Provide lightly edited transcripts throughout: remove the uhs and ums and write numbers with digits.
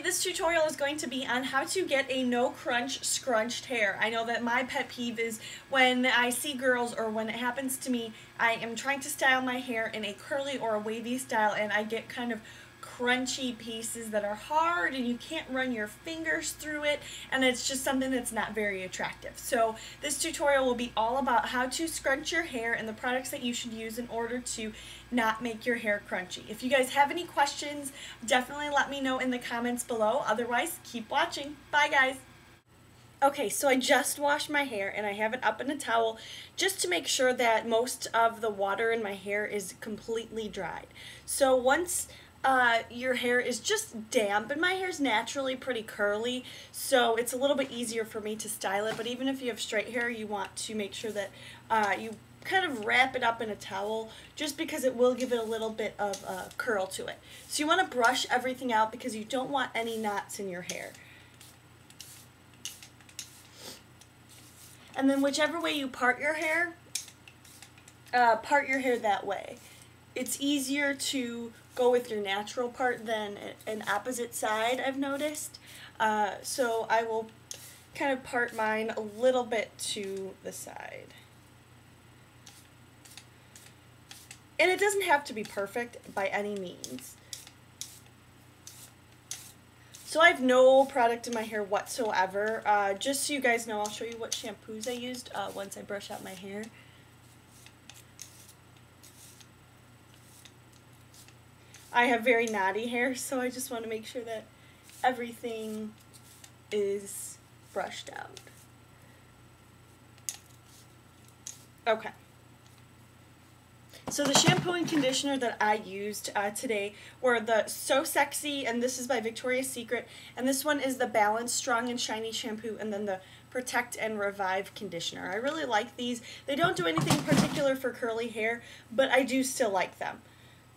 this tutorial is going to be on how to get a no crunch scrunched hair. I know that my pet peeve is when I see girls, or when it happens to me, I am trying to style my hair in a curly or a wavy style and I get kind of crunchy pieces that are hard and you can't run your fingers through it, and it's just something that's not very attractive. So this tutorial will be all about how to scrunch your hair and the products that you should use in order to not make your hair crunchy. If you guys have any questions, definitely let me know in the comments below. Otherwise, keep watching. Bye guys. Okay, so I just washed my hair and I have it up in a towel just to make sure that most of the water in my hair is completely dried. So once your hair is just damp, and my hair's naturally pretty curly, so it's a little bit easier for me to style it, but even if you have straight hair, you want to make sure that you kind of wrap it up in a towel, just because it will give it a little bit of curl to it. So you want to brush everything out because you don't want any knots in your hair. And then whichever way you part your hair that way. It's easier to go with your natural part than an opposite side, I've noticed. So I will kind of part mine a little bit to the side. And it doesn't have to be perfect by any means. So I have no product in my hair whatsoever. Just so you guys know, I'll show you what shampoos I used once I brush out my hair. I have very knotty hair, so I just want to make sure that everything is brushed out. Okay. So the shampoo and conditioner that I used today were the So Sexy, and this is by Victoria's Secret, and this one is the Balance Strong and Shiny shampoo, and then the Protect and Revive conditioner. I really like these. They don't do anything particular for curly hair, but I do still like them.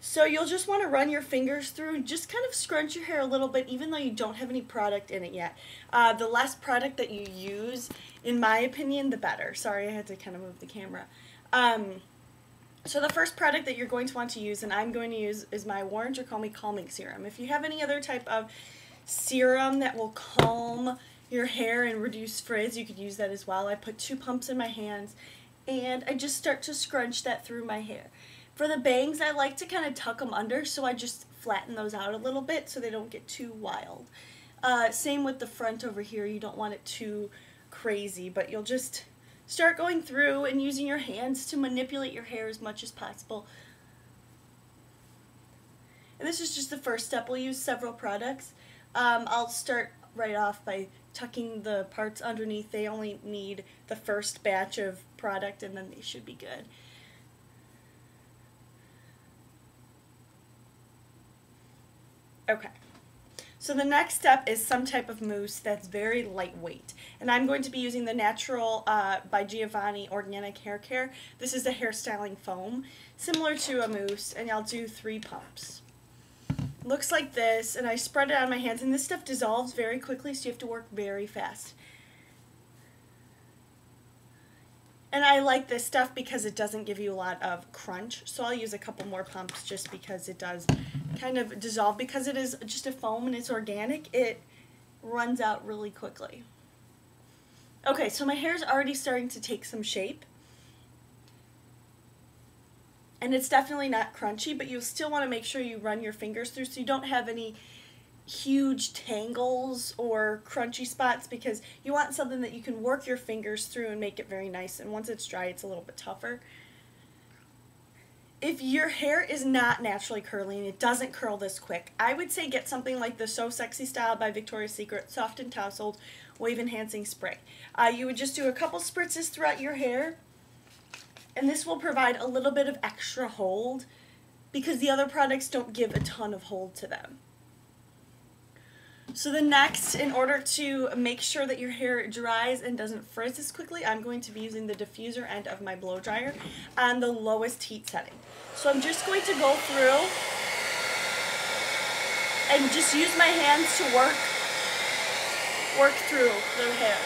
So you'll just want to run your fingers through and just kind of scrunch your hair a little bit, even though you don't have any product in it yet. The less product that you use, in my opinion, the better. Sorry, I had to kind of move the camera. So the first product that you're going to want to use, and I'm going to use, is my Warren-tricomi Calming Serum. If you have any other type of serum that will calm your hair and reduce frizz, you could use that as well. I put 2 pumps in my hands, and I just start to scrunch that through my hair. For the bangs, I like to kind of tuck them under, so I just flatten those out a little bit so they don't get too wild. Same with the front over here. You don't want it too crazy, but you'll just start going through and using your hands to manipulate your hair as much as possible. And this is just the first step. We'll use several products. I'll start right off by tucking the parts underneath. They only need the first batch of product, and then they should be good. Okay, so the next step is some type of mousse that's very lightweight, and I'm going to be using the Natural by Giovanni Organic Hair Care. This is a hairstyling foam, similar to a mousse, and I'll do 3 pumps. Looks like this, and I spread it on my hands, and this stuff dissolves very quickly, so you have to work very fast. And I like this stuff because it doesn't give you a lot of crunch, so I'll use a couple more pumps just because it does kind of dissolve. Because it is just a foam and it's organic, it runs out really quickly. Okay, so my hair is already starting to take some shape. And it's definitely not crunchy, but you still want to make sure you run your fingers through so you don't have any huge tangles or crunchy spots, because you want something that you can work your fingers through and make it very nice, and once it's dry it's a little bit tougher. If your hair is not naturally curly and it doesn't curl this quick, I would say get something like the So Sexy Style by Victoria's Secret Soft and Tousled Wave Enhancing Spray. You would just do a couple spritzes throughout your hair, and this will provide a little bit of extra hold because the other products don't give a ton of hold to them. So the next, in order to make sure that your hair dries and doesn't frizz as quickly, I'm going to be using the diffuser end of my blow dryer on the lowest heat setting. So I'm just going to go through and just use my hands to work through the hair.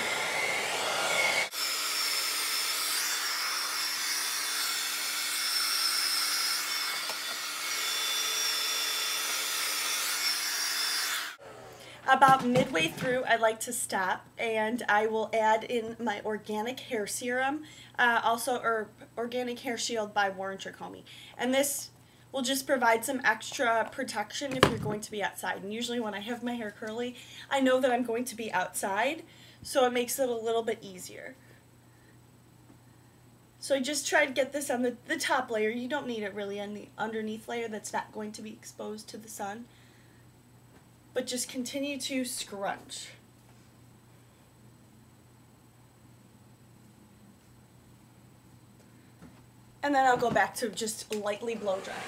About midway through, I like to stop and I will add in my organic hair serum, or organic hair shield by Warren-Tricomi. And this will just provide some extra protection if you're going to be outside. And usually when I have my hair curly, I know that I'm going to be outside, so it makes it a little bit easier. So I just try to get this on the top layer. You don't need it really on the underneath layer that's not going to be exposed to the sun. But just continue to scrunch. And then I'll go back to just lightly blow drying.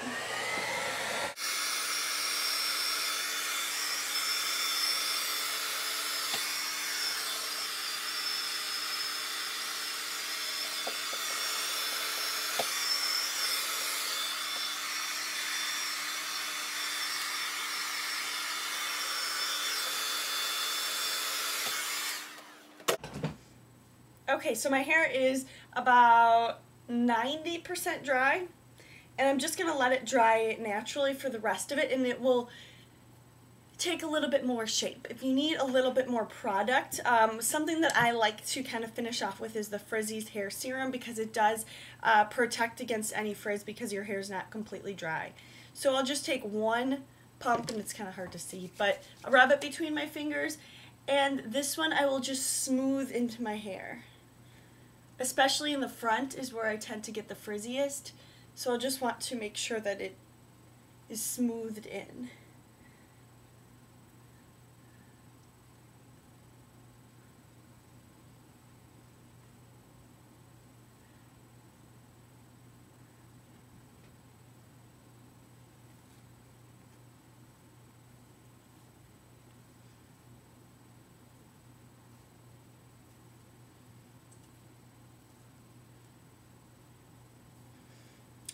Okay, so my hair is about 90% dry, and I'm just going to let it dry naturally for the rest of it, and it will take a little bit more shape. If you need a little bit more product, something that I like to kind of finish off with is the Frizzy's hair serum, because it does protect against any frizz because your hair is not completely dry. So I'll just take one pump, and it's kind of hard to see, but I'll rub it between my fingers, and this one I will just smooth into my hair. Especially in the front is where I tend to get the frizziest, so I'll just want to make sure that it is smoothed in.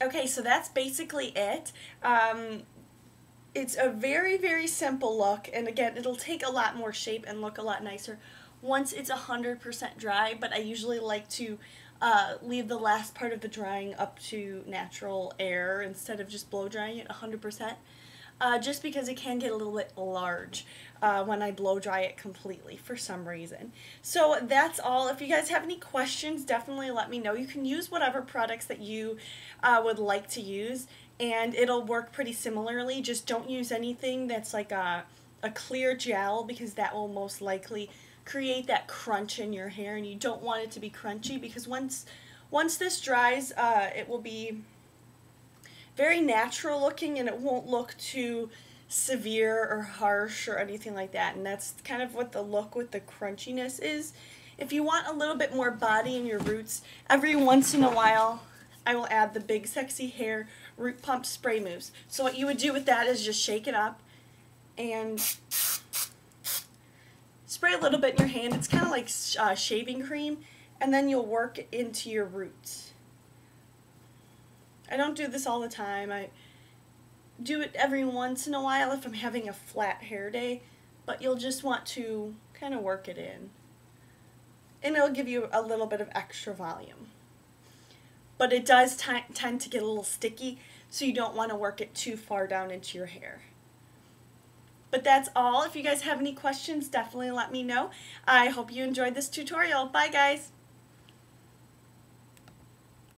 Okay, so that's basically it. It's a very, very simple look, and again, it'll take a lot more shape and look a lot nicer once it's 100% dry, but I usually like to leave the last part of the drying up to natural air instead of just blow drying it 100%. Just because it can get a little bit large when I blow dry it completely for some reason. So that's all. If you guys have any questions, definitely let me know. You can use whatever products that you would like to use, and it'll work pretty similarly. Just don't use anything that's like a clear gel, because that will most likely create that crunch in your hair, and you don't want it to be crunchy, because once this dries, it will be very natural looking, and it won't look too severe or harsh or anything like that. And that's kind of what the look with the crunchiness is. If you want a little bit more body in your roots, every once in a while I will add the Big Sexy Hair Root Pump Spray Mousse. So what you would do with that is just shake it up and spray a little bit in your hand. It's kind of like shaving cream, and then you'll work it into your roots. I don't do this all the time. I do it every once in a while if I'm having a flat hair day, but you'll just want to kind of work it in. And it'll give you a little bit of extra volume. But it does tend to get a little sticky, so you don't want to work it too far down into your hair. But that's all. If you guys have any questions, definitely let me know. I hope you enjoyed this tutorial. Bye, guys!